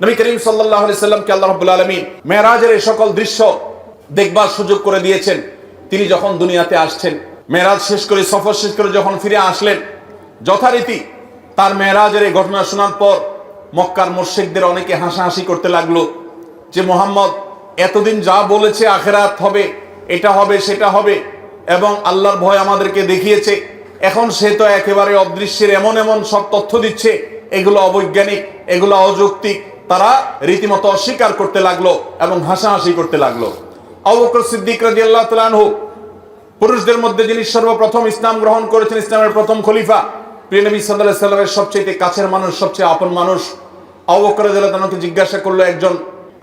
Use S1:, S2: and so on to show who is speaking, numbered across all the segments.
S1: নবী করিম সাল্লাল্লাহু আলাইহি সাল্লামকে আল্লাহ রাব্বুল আলামিন মেরাজের এই সকল দৃশ্য দেখবার সুযোগ করে দিয়েছেন। তিনি যখন দুনিয়াতে আসছেন, মেরাজ শেষ করে, সফর শেষ করে যখন ফিরে আসলেন, যথারীতি তার মেরাজের এই ঘটনা শোনার পর মক্কার মুশরিকদের অনেকে হাসাহাসি করতে লাগলো যে মুহাম্মদ এতদিন যা বলেছে আখিরাত হবে, এটা হবে, সেটা হবে, এবং আল্লাহর ভয় আমাদেরকে দেখিয়েছে, এখন সে তো একেবারে অদৃশ্যের এমন এমন সব তথ্য দিচ্ছে, এগুলো অবৈজ্ঞানিক, এগুলো অযৌক্তিক। তারা রীতিমতো অস্বীকার করতে লাগলো এবং হাসাহাসি করতে লাগলো। আবু বকর সিদ্দিক রাদিয়াল্লাহু তাআলা আনহু, পুরুষদের মধ্যে যিনি সর্বপ্রথম ইসলাম গ্রহণ করেছেন, ইসলামের প্রথম খলিফা, প্রিয় নবী সাল্লাল্লাহু আলাইহি সাল্লামের সবচেয়ে কাছের মানুষ, সবচেয়ে আপন মানুষ, আবু বকর রাদিয়াল্লাহু তাআলাকে জিজ্ঞাসা করলো একজন,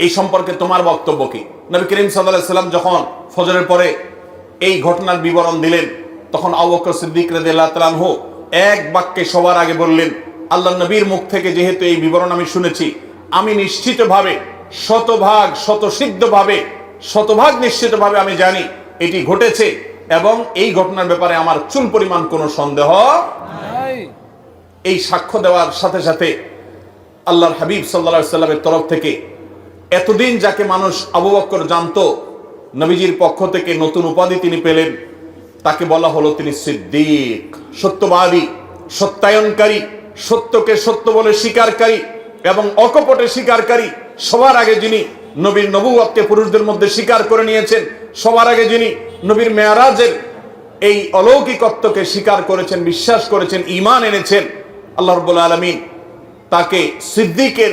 S1: এই সম্পর্কে তোমার বক্তব্য কি? নবী করিম সাল্লাল্লাহু আলাইহি সাল্লাম যখন ফজরের পরে এই ঘটনার বিবরণ দিলেন, তখন আবু বকর সিদ্দিক রাদিয়াল্লাহু তাআলা আনহু এক বাক্যে সবার আগে বললেন, আল্লাহর নবীর মুখ থেকে যেহেতু এই বিবরণ আমি শুনেছি, আমি নিশ্চিতভাবে, শতভাগ নিশ্চিতভাবে আমি জানি এটি ঘটেছে, এবং এই ঘটনার ব্যাপারে আমার চুল পরিমাণ কোনো সন্দেহ নাই। এই সাক্ষ্য দেওয়ার সাথে সাথে আল্লাহর হাবিব সাল্লাল্লাহু আলাইহি সাল্লামের তরফ থেকে এতদিন যাকে মানুষ আবু বকর জানতো, নবীজির পক্ষ থেকে নতুন উপাধি তিনি পেলেন, তাকে বলা হলো তিনি সিদ্দিক, সত্যবাদী, সত্যায়নকারী, সত্যকে সত্য বলে স্বীকারকারী এবং অকপটে স্বীকারকারী। সবার আগে যিনি নবীর নবুয়তকে পুরুষদের মধ্যে স্বীকার করে নিয়েছেন, সবার আগে যিনি নবীর মেরাজের এই অলৌকিকত্বকে স্বীকার করেছেন, বিশ্বাস করেছেন, ঈমান এনেছেন, আল্লাহ রাব্বুল আলামিন তাকে সিদ্দিকের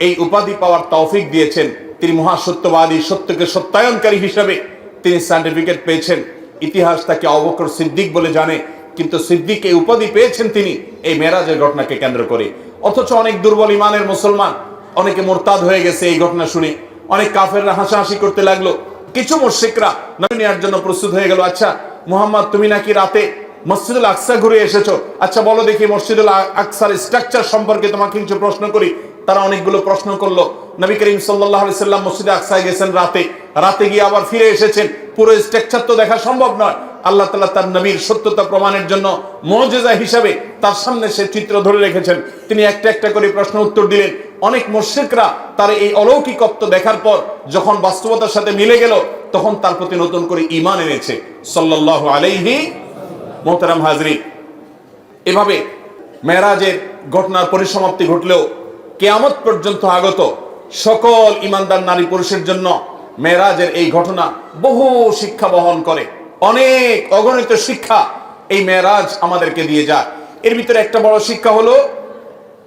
S1: এই উপাধি পাওয়ার তৌফিক দিয়েছেন। তিনি মহাসত্যবাদী, সত্যকে সত্যায়নকারী হিসেবে তিনি সার্টিফিকেট পেয়েছেন। ইতিহাস তাকে আবু বকর সিদ্দিক বলে জানে, কিন্তু সিদ্দিক এই উপাধি পেয়েছেন তিনি এই মেরাজের ঘটনাকে কেন্দ্র করে। অথচ অনেক দুর্বল ইমানের মুসলমান, অনেকে মুরতাদ হয়ে গেছে এই ঘটনা শুনে, অনেক কাফেররা হাসাহাসি করতে লাগলো। কিছু মুশরিকরা নবী নেওয়ার জন্য প্রস্তুত হয়ে গেল, আচ্ছা মুহাম্মদ তুমি নাকি রাতে মসজিদুল আকসা ঘুরে এসেছো, আচ্ছা বলো দেখি মসজিদুল আকসার স্ট্রাকচার সম্পর্কে তোমাকে কিছু প্রশ্ন করি। তারা অনেকগুলো প্রশ্ন করলো। নবী করিম সাল্লাল্লাহু আলাইহি সাল্লাম মসজিদে আকসায় গেছেন রাতে গিয়ে আবার ফিরে এসেছেন, পুরো স্ট্রাকচার তো দেখা সম্ভব নয়। আল্লাহ তাআলা তার নবীর সত্যতা প্রমাণের জন্য মুজিজা হিসাবে তার সামনে সে চিত্র ধরে রেখেছেন। তিনি একটা একটা করে প্রশ্ন উত্তর দিলেন। অনেক মুশরিকরা তার এই অলৌকিকত্ব দেখার পর যখন বাস্তবতার সাথে মিলে গেল, তখন তার প্রতি নতুন করে ঈমান এনেছে। সাল্লাল্লাহু আলাইহি মুহতারাম হাজরিন, এভাবে মেরাজের ঘটনার পরিসমাপ্তি ঘটলেও কিয়ামত পর্যন্ত আগত সকল ঈমানদার নারী পুরুষের জন্য মেরাজের এই ঘটনা বহু শিক্ষা বহন করে। অনেক অগণিত শিক্ষা এই মেরাজ আমাদেরকে দিয়ে যায়। এর ভিতরে একটা বড় শিক্ষা হলো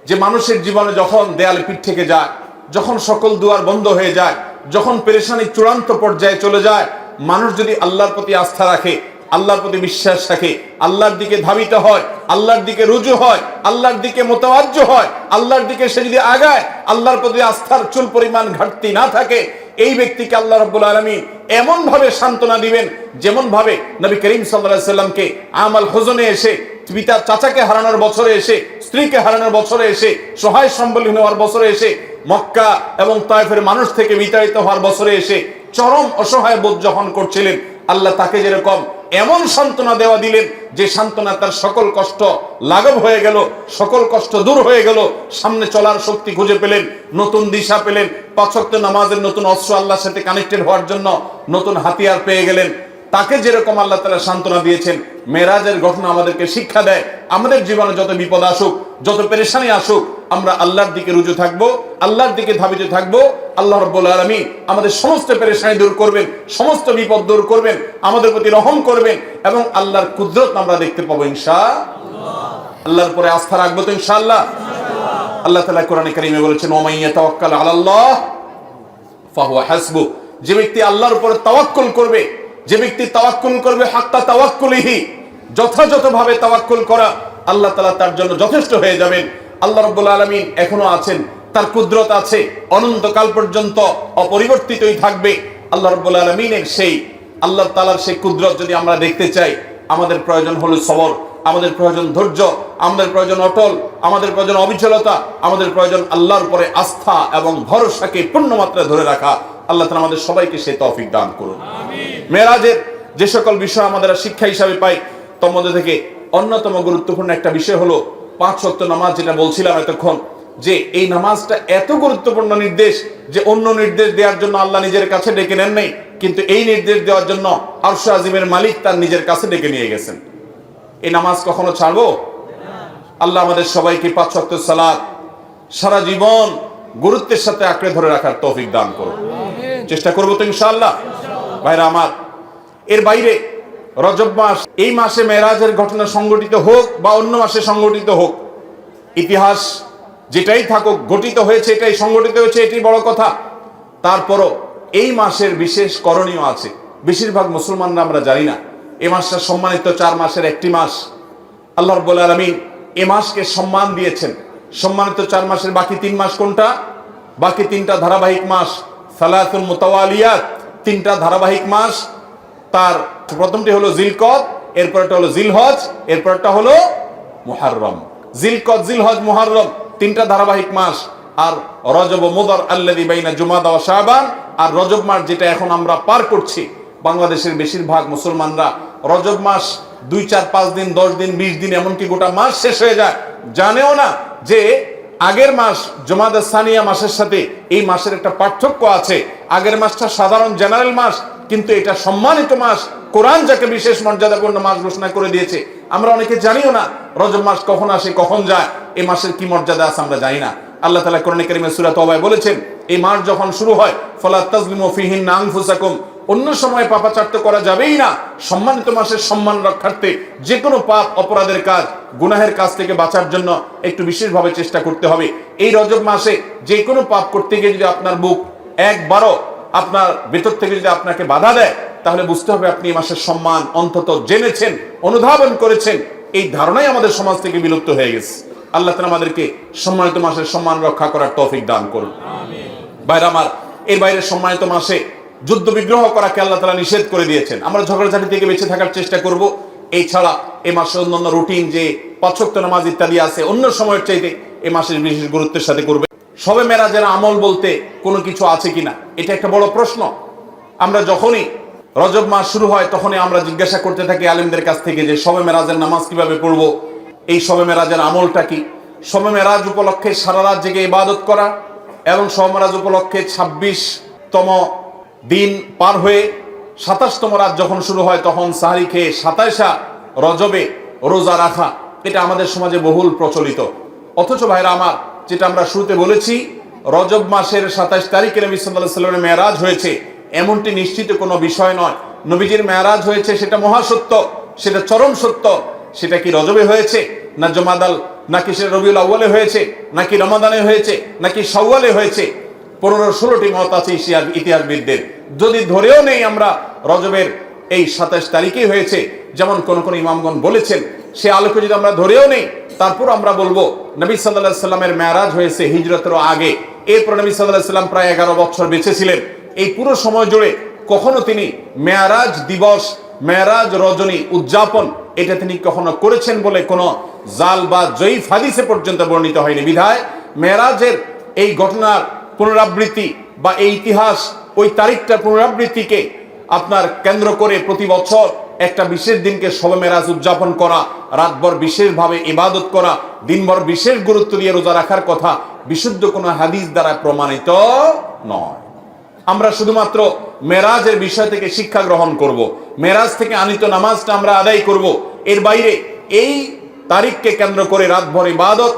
S1: যে মানুষের জীবনে যখন দেয়ালে পিঠ থেকে যায়, যখন সকল দুয়ার বন্ধ হয়ে যায়, যখন পেরেশানি চূড়ান্ত পর্যায়ে চলে যায়, মানুষ যদি আল্লাহর প্রতি আস্থা রাখে, আল্লাহর প্রতি বিশ্বাস রাখে, আল্লাহর দিকে ধাবিত হয়, আল্লাহর দিকে রুজু হয়, আল্লাহর দিকে মোতাওয়াজ্জো হয়, আল্লাহর দিকে সে যদি আগায়, আল্লাহর প্রতি আস্থার চুল পরিমাণ ঘাটতি না থাকে, এই ব্যক্তিকে আল্লাহ রাব্বুল আলামিন এমন ভাবে সান্ত্বনা দিবেন, যেমন ভাবে নবী করিম সাল্লাল্লাহু আলাইহি সাল্লামকে আমাল হুজনে এসে, পিতা চাচাকে হারানোর বছরে এসে, স্ত্রীকে হারানোর বছরে এসে, সহায় সম্বলহীন হওয়ার বছরে এসে, মক্কা এবং তায়েফের মানুষ থেকে বিতাড়িত হওয়ার বছরে এসে চরম অসহায় বোধ যখন করছিলেন, আল্লাহ তাকে যেরকম এমন সান্ত্বনা দেওয়া দিলেন যে সান্ত্বনা তার সকল কষ্ট লাঘব হয়ে গেল, সকল কষ্ট দূর হয়ে গেল, সামনে চলার শক্তি খুঁজে পেলেন, নতুন দিশা পেলেন, ৫ ওয়াক্ত নামাজের নতুন অস্ত্র আল্লাহর সাথে কানেক্টেড হওয়ার জন্য নতুন হাতিয়ার পেয়ে গেলেন। তাকে যেরকম আল্লাহ তাআলা সান্ত্বনা দিয়েছেন, মেরাজের ঘটনা আমাদেরকে শিক্ষা দেয় আমাদের জীবনে যত বিপদ আসুক, যত পেরেশানি আসুক, আমরা আল্লাহর দিকে রুজু থাকবো, আল্লাহর দিকে ধাবিত থাকবো। আল্লাহ রাব্বুল আলামিন আমাদের সমস্ত পেরেশানি দূর করবেন, সমস্ত বিপদ দূর করবেন, আমাদের প্রতি রহম করবেন, এবং আল্লাহর কুদরত আমরা দেখতে পাবো ইনশাআল্লাহ। আল্লাহর উপরে আস্থা রাখবো তো ইনশাআল্লাহ। আল্লাহ তাআলা কোরআনে কারীমে বলেছেন, ওয়া মান ইয়াতাওয়াক্কাল আলাল্লাহ ফাহুয়া হাসবু। যে ব্যক্তি আল্লাহর উপরে তাওয়াক্কুল করবে, যে ব্যক্তি তাওয়াক্কুল করবে হাক্কা তাওয়াক্কুলিহি, যথাযথভাবে তাওয়াক্কুল করা, আল্লাহ তাআলা তার জন্য যথেষ্ট হয়ে যাবেন। আল্লাহ রাব্বুল আলামিন এখনো আছেন, তার কুদরত আছে, অনন্তকাল পর্যন্ত অপরিবর্তিতই থাকবে। আল্লাহ রাব্বুল আলামিনের সেই আল্লাহ তাআলার সেই কুদরত যদি আমরা দেখতে চাই, আমাদের প্রয়োজন হলো সবর, আমাদের প্রয়োজন ধৈর্য, আমাদের প্রয়োজন অটল, আমাদের প্রয়োজন অবিচলতা, আমাদের প্রয়োজন আল্লাহর উপরে আস্থা এবং ভরসাকে পূর্ণ মাত্রায় ধরে রাখা। আল্লাহ তাআলা আমাদের সবাইকে সেই তৌফিক দান করুন। মেরাজের যে সকল বিষয় আমাদের শিক্ষা হিসাবে পাই, তার মধ্যে থেকে অন্যতম গুরুত্বপূর্ণ একটা বিষয় হলো ৫ ওয়াক্ত নামাজ, যেটা বলছিলাম এতক্ষণ। যে এই নামাজটা এত গুরুত্বপূর্ণ নির্দেশ যে অন্য নির্দেশ দেওয়ার জন্য আল্লাহ নিজের কাছে ডেকে নেন নাই, কিন্তু এই নির্দেশ দেওয়ার জন্য আরশ আজিমের মালিক তার নিজের কাছে ডেকে নিয়ে গেছেন। এই নামাজ কখনো ছাড়বো? আল্লাহ আমাদের সবাইকে 5 ওয়াক্ত সালাত সারা জীবন গুরুত্বের সাথে আঁকড়ে ধরে রাখার তৌফিক দান করুন। চেষ্টা করবো তো ইনশাআল্লাহ। ভাইরা আমার, এর বাইরে রজব মাস, এই মাসে মেরাজের ঘটনা সংঘটিত হোক বা অন্য মাসে সংঘটিত হোক, ইতিহাস যেটাই থাকুক, ঘটিত হয়েছে, এটাই সংঘটিত হয়েছে, এটাই বড় কথা। তারপরও এই মাসের বিশেষ করণীয় আছে, বেশিরভাগ মুসলমানরা আমরা জানি না। এই মাসটা সম্মানিত 4 মাসের একটি মাস। আল্লাহ রাব্বুল আলামিন এই মাসকে সম্মান দিয়েছেন। সম্মানিত 4 মাসের বাকি 3 মাস কোনটা? বাকি 3টা ধারাবাহিক মাস, সালাতুল মুতাওয়ালিয়াত, 3টা ধারাবাহিক মাস। তার প্রথমটি হলো জিলকদ, এরপরটা হলো জিলহজ, এরপরটা হলো মুহররম। জিলকদ, জিলহজ, মুহররম 3টা ধারাবাহিক মাস। আর রজব ও মুদর আল্লাযী বাইনা জুমাদা ওয়া শাবান, আর রজব মাস যেটা এখন আমরা পার করছি, বাংলাদেশের বেশিরভাগ মুসলমানরা রজব মাস 2, 4, 5 দিন, 10 দিন, 20 দিন, এমনকি গোটা মাস শেষ হয়ে যায়, জানেও না যে আগের মাস জুমাদা সানিয়া মাসের সাথে এই মাসের একটা পার্থক্য আছে। আগের মাসটা সাধারণ জেনারেল মাস, কিন্তু এটা সম্মানিত মাস। কোরআন যাকে বিশেষ মর্যাদাপূর্ণ মাস ঘোষণা করে দিয়েছে, আমরা অনেকে জানিও না রজব মাস কখন আসে কখন যায়, এই মাসের কি মর্যাদা আছে আমরা জানি না। আল্লাহ তাআলা কোরআনে কারীমে সূরা তাওবায় বলেছেন, এই মাস যখন শুরু হয়, ফালা তাজলিমু ফিহিন্না আনফুসাকুম, অন্য সময় পাপাচার তো করা যাবেই না। সম্মানিত মাসের সম্মান রক্ষার্থে যে কোনো পাপ, অপরাধের কাজ, গুনাহের কাজ থেকে বাঁচার জন্য একটু বিশেষভাবে চেষ্টা করতে হবে। এই রজব মাসে যে কোনো পাপ করতে গিয়ে যদি আপনার বুক একবারও আপনার ভেতর থেকে যদি আপনাকে বাধা দেয়, তাহলে বুঝতে হবে আপনি এই মাসের সম্মান অন্তত জেনেছেন, অনুধাবন করেছেন। এই ধারণাই আমাদের সমাজ থেকে বিলুপ্ত হয়ে গেছে। আল্লাহ তাআলা আমাদেরকে সম্মানিত মাসের সম্মান রক্ষা করার তৌফিক দান করুন। ভাইরা আমার, এর বাইরে সম্মানিত মাসে যুদ্ধ বিগ্রহ করাকে আল্লাহ তাআলা নিষেধ করে দিয়েছেন। আমরা ঝগড়াঝাটি থেকে বেঁচে থাকার চেষ্টা করব। এই ছাড়া এই মাসে অন্যান্য রুটিন যে 5 ওয়াক্ত নামাজ ইত্যাদি আছে, অন্য সময়ের চাইতে এই মাসের বিশেষ গুরুত্বের সাথে করবে। শবে মেরাজের আমল বলতে কোনো কিছু আছে কিনা, এটা একটা বড় প্রশ্ন। আমরা যখনই রজব মাস শুরু হয়, তখনই আমরা জিজ্ঞাসা করতে থাকি আলেমদের কাছ থেকে যে শবে মেরাজের নামাজ কিভাবে পড়বো, এই শবে মেরাজের আমলটা কি। শবে মেরাজ উপলক্ষে সারা রাত জেগে ইবাদত করা এবং শবে মেরাজ উপলক্ষে 26তম দিন পার হয়ে 27তম রাত যখন শুরু হয়, তখন সাহরি খেয়ে 27 রজবে রোজা রাখা, এটা আমাদের সমাজে বহুল প্রচলিত। অথচ ভাইরা আমার, যেটা আমরা শুরুতে বলেছি, রজব মাসের 27 তারিখে নবী সাল্লাল্লাহু আলাইহি ওয়াসাল্লামের মেরাজ হয়েছে এমনটি নিশ্চিত কোনো বিষয় নয়। নবীজির মেরাজ হয়েছে সেটা মহাসত্য, সেটা চরম সত্য। সেটা কি রজবে হয়েছে, না জুমাদাল, নাকি সেটা রবিউল আউয়ালে হয়েছে, নাকি রমাদানে হয়েছে, নাকি শাওয়ালে হয়েছে, 15-16টি মত আছে ইতিহাসবিদদের। যদি ধরেও নেই আমরা রজবের এই 27 তারিখেই হয়েছে, যেমন কোন কোন ইমামগণ বলেছেন, সে আলোকে যদি আমরা ধরেও নেই, তারপর আমরা বলবো নবী সাল্লাল্লাহু আলাইহি সাল্লামের মেরাজ হয়েছে হিজরতেরও আগে। এরপর নবী সাল্লাল্লাহু আলাইহি সাল্লাম প্রায় 11 বছর বেঁচে ছিলেন। এই পুরো সময় জুড়ে কখনো তিনি মেরাজ দিবস, মেরাজ রজনী উদযাপন এটা তিনি কখনো করেছেন বলে কোনো জাল বা জয়ীফ হাদিসে পর্যন্ত বর্ণিত হয়নি। বিধায় মেরাজের এই ঘটনার পুনরাবৃত্তি বা এই ইতিহাস, ওই তারিখটার পুনরাবৃত্তিকে আপনার কেন্দ্র করে প্রতি বছর একটা বিশেষ দিনকে শবে মেরাজ উদযাপন করা, রাতভর বিশেষভাবে ইবাদত করা, দিনভর বিশেষ গুরুত্ব দিয়ে রোজা রাখার কথা বিশুদ্ধ কোনো হাদিস দ্বারা প্রমাণিত নয়। আমরা শুধুমাত্র মেরাজের বিষয় থেকে শিক্ষা গ্রহণ করব, মেরাজ থেকে আনিত নামাজটা আমরা আদায় করব। এর বাইরে এই তারিখকে কেন্দ্র করে রাতভর ইবাদত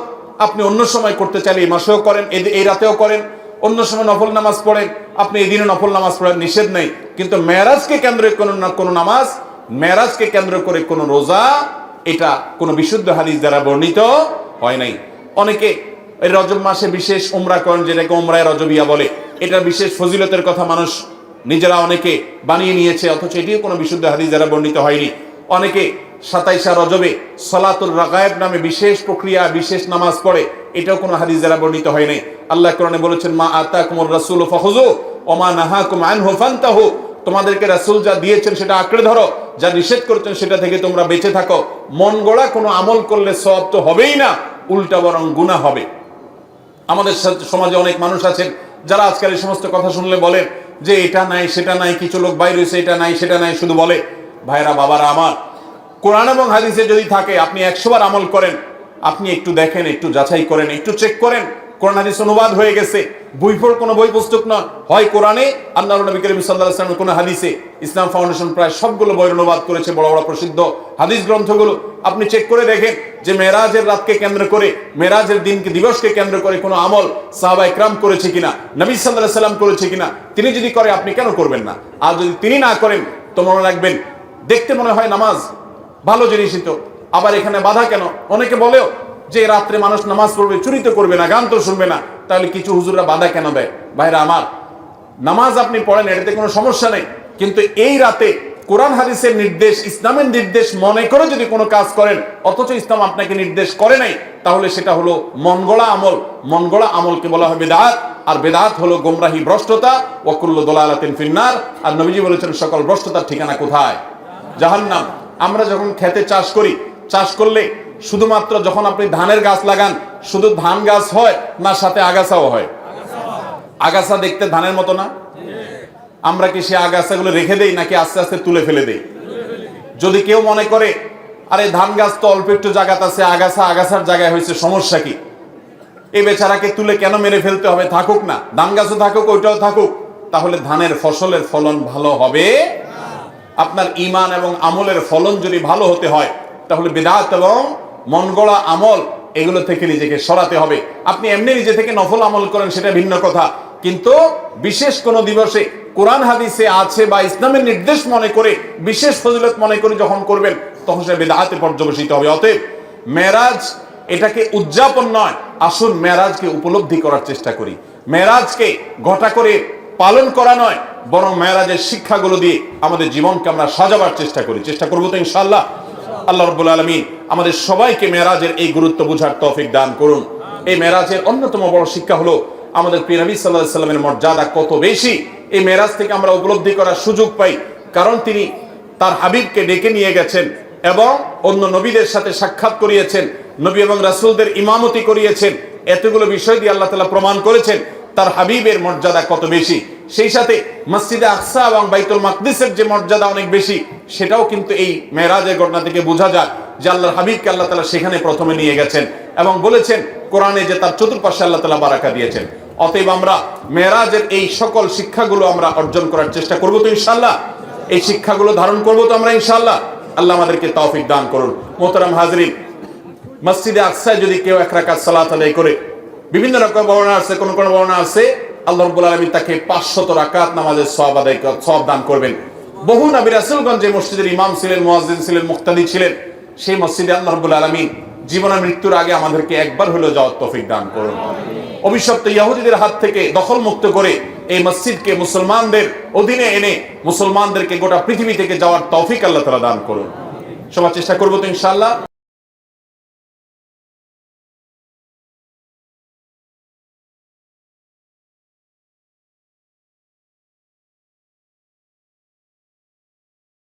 S1: আপনি অন্য সময় করতে চাইলে এই মাসেও করেন, এই রাতেও করেন। অন্য সময় নফল নামাজ পড়েন, আপনি এই দিনে নফল নামাজ পড়েন, নিষেধ নেই। কিন্তু মেরাজকে কেন্দ্র করে কোনো নামাজ, মেরাজকে কেন্দ্র করে কোনো রোজা, এটা কোনো বিশুদ্ধ হাদিস দ্বারা বর্ণিত হয় নাই। অনেকে এই রজব মাসে বিশেষ উমরা করেন, যেটাকে উমরায়ে রজবিয়া বলে। এটার বিশেষ ফজিলতের কথা মানুষ নিজেরা অনেকে বানিয়ে নিয়েছে, অথচ এটিও কোনো বিশুদ্ধ হাদিস দ্বারা বর্ণিত হয়নি। অনেকে 27 রজবে সালাতুল রাগায়েব নামে বিশেষ প্রক্রিয়া, বিশেষ নামাজ পড়ে, এটাও কোনো হাদিস দ্বারা বর্ণিত হয় নাই। আল্লাহ কোরআনে বলেছেন, মা আতাকুমুর রাসূলু ফাখুযু ওয়া মা নাহাকুম আনহু ফান্তাহু, তোমাদেরকে রাসূল যা দিয়েছেন সেটা আঁকড়ে ধরো, যা নিষেধ করেছেন সেটা থেকে তোমরা বেঁচে থাকো। মন গড়া কোনো আমল করলে সওয়াব তো হবেই না, উল্টা বরং গুনাহ হবে। আমাদের সমাজে অনেক মানুষ আছেন যারা আজকাল এই সমস্ত কথা শুনলে বলেন যে এটা নাই সেটা নাই, কিছু লোক বাইরে হয়েছে, এটা নাই সেটা নাই শুধু বলে। ভাইরা বাবারা আমার, কোরআন এবং হাদিসে যদি থাকে আপনি 100 বার আমল করেন, আপনি একটু দেখেন, একটু যাচাই করেন, একটু চেক করেন কোরআন হাদিস অনুবাদ হয়ে গেছে, বইফোর কোনো বই পুস্তক নয়, হয় কোরআনে আল্লাহর নবী করিম সাল্লাল্লাহু আলাইহি ওয়াসাল্লামের কোনো হাদিসে। ইসলাম ফাউন্ডেশন প্রায় সবগুলো বই অনুবাদ করেছে, বড় বড় প্রসিদ্ধ হাদিস গ্রন্থগুলো। আপনি চেক করে দেখেন যে মেরাজের রাতকে কেন্দ্র করে, মেরাজের দিনকে দিবসকে কেন্দ্র করে কোনো আমল সাহাবা ইকরাম করেছে কিনা, নবী সাল্লাল্লাহু আলাইহি ওয়াসাল্লাম করেছে কিনা। তিনি যদি করে আপনি কেন করবেন না? আর যদি তিনি না করেন তো মনে রাখবেন, দেখতে মনে হয় নামাজ ভালো জিনিসই তো, আবার এখানে বাধা কেন? অনেকে বলেও যে রাত্রে মানুষ নামাজ পড়বে, চুরি তো করবে না, গান তো শুনবে না, তাহলে কিছু হুজুররা বাধা কেন দেয়? ভাইরা আমার, নামাজ আপনি পড়েন, এটাতে কোনো সমস্যা নেই, কিন্তু এই রাতে কোরআন হাদিসের নির্দেশ, ইসলামের নির্দেশ মনে করে যদি কোনো কাজ করেন, অথচ ইসলাম আপনাকে নির্দেশ করে নাই, তাহলে সেটা হলো মন গড়া আমল। মন গড়া আমলকে বলা হয় বিদআত, আর বিদআত হলো গোমরাহি, ভ্রষ্টতা। ওয়া কুল্লু দালালাতিন ফিন্নার। আর নবীজি বলেছেন সকল ভ্রষ্টতার ঠিকানা কোথায়? জাহান্নাম। আমরা যখন খেতে চাষ করি, চাষ করলে শুধুমাত্র যখন আপনি ধানের গাছ লাগান, শুধু ধান গাছ হয় না সাথে আগাছাও হয়? আগাছা দেখতে ধানের মতো না? আমরা কি সে আগাছাগুলো রেখে দেই নাকি আস্তে আস্তে তুলে ফেলে দেই? যদি কেউ মনে করে আরে ধান গাছ তো অল্প একটু জায়গাতে আছে, আগাছা আগাছার জায়গায় হয়েছে, সমস্যা কি? এই বেচারাকে তুলে কেন মেরে ফেলতে হবে? থাকুক না, ধান গাছও থাকুক, ওইটাও থাকুক, তাহলে ধানের ফসলের ফলন ভালো হবে। আপনার ঈমান এবং আমলের ফলন যদি ভালো হতে হয়, তাহলে বিদআত এবং মন গড়া আমল এগুলো থেকে নিজেকে সরাতে হবে। আপনি এমনি নিজে থেকে নফল আমল করেন, সেটা ভিন্ন কথা, কিন্তু বিশেষ কোন দিবসে কোরআন হাদিসে আছে বা ইসলামের নির্দেশ মনে করে, বিশেষ ফজিলত মনে করে যখন করবেন, তখন সে বিদআতে পর্যবসিত হবে। অতএব মেরাজ এটাকে উদযাপন নয়, আসুন মেরাজকে উপলব্ধি করার চেষ্টা করি। মেরাজকে ঘটা করে পালন করা নয়, বরং মেরাজের শিক্ষাগুলো দিয়ে আমাদের জীবনকে আমরা সাজাবার চেষ্টা করি। চেষ্টা করবো তো ইনশাআল্লাহ। আল্লাহ রাব্বুল আলামিন আমাদের সবাইকে মেরাজের এই গুরুত্ব বুঝার তৌফিক দান করুন। এই মেরাজের অন্যতম বড় শিক্ষা হলো আমাদের প্রিয় নবী সাল্লাল্লাহু আলাইহি ওয়াসাল্লামের মর্যাদা কত বেশি। এই মেরাজ থেকে আমরা উপলব্ধি করার সুযোগ পাই, কারণ তিনি তার হাবিবকে ডেকে নিয়ে গেছেন এবং অন্য নবীদের সাথে সাক্ষাৎ করিয়েছেন, নবী এবং রাসূলদের ইমামতি করিয়েছেন। এতগুলো বিষয় দিয়ে আল্লাহ তাআলা প্রমাণ করেছেন তার হাবিবের মর্যাদা কত বেশি। সেই সাথে মসজিদে আকসা এবং বাইতুল মাকদিসের যে মর্যাদা অনেক বেশি, সেটাও কিন্তু এই মেরাজের ঘটনা থেকে বোঝা যায় যে আল্লাহর হাবিবকে আল্লাহ তাআলা সেখানে প্রথমে নিয়ে গেছেন এবং বলেছেন কোরআনে যে তার চতুর্পাশে আল্লাহ তাআলা বারাকা দিয়েছেন। অতএব আমরা মেরাজের এই সকল শিক্ষাগুলো আমরা অর্জন করার চেষ্টা করব তো ইনশাআল্লাহ। এই শিক্ষাগুলো ধারণ করব তো আমরা ইনশাআল্লাহ। আল্লাহ আমাদেরকে তৌফিক দান করুন। মোহতারাম হাজরিন, মসজিদে আকসায় যদি কেউ এক রাকাত সালাত আদায় করে, বিভিন্ন রকম বর্ণনা আছে, কোন কোন বর্ণনা আছে আল্লাহ রাব্বুল আলামিন তাকে 500 রাকাত নামাজের সওয়াব দান করবেন। বহু নবী রাসূলগণ যে মসজিদের ইমাম ছিলেন, মুয়াজ্জিন ছিলেন, মুক্তাদি ছিলেন, সেই মসজিদে আল্লাহ রাব্বুল আলামিন জীবন মৃত্যুর আগে আমাদেরকে একবার হলেও যাওয়ার তৌফিক দান করুন। অভিশপ্ত ইহুদিদের হাত থেকে দখল মুক্ত করে এই মসজিদকে মুসলমানদের অধীনে এনে মুসলমানদেরকে গোটা পৃথিবী থেকে যাওয়ার তৌফিক আল্লাহ তাআলা দান করুন। সবার চেষ্টা করবো তো ইনশাআল্লাহ।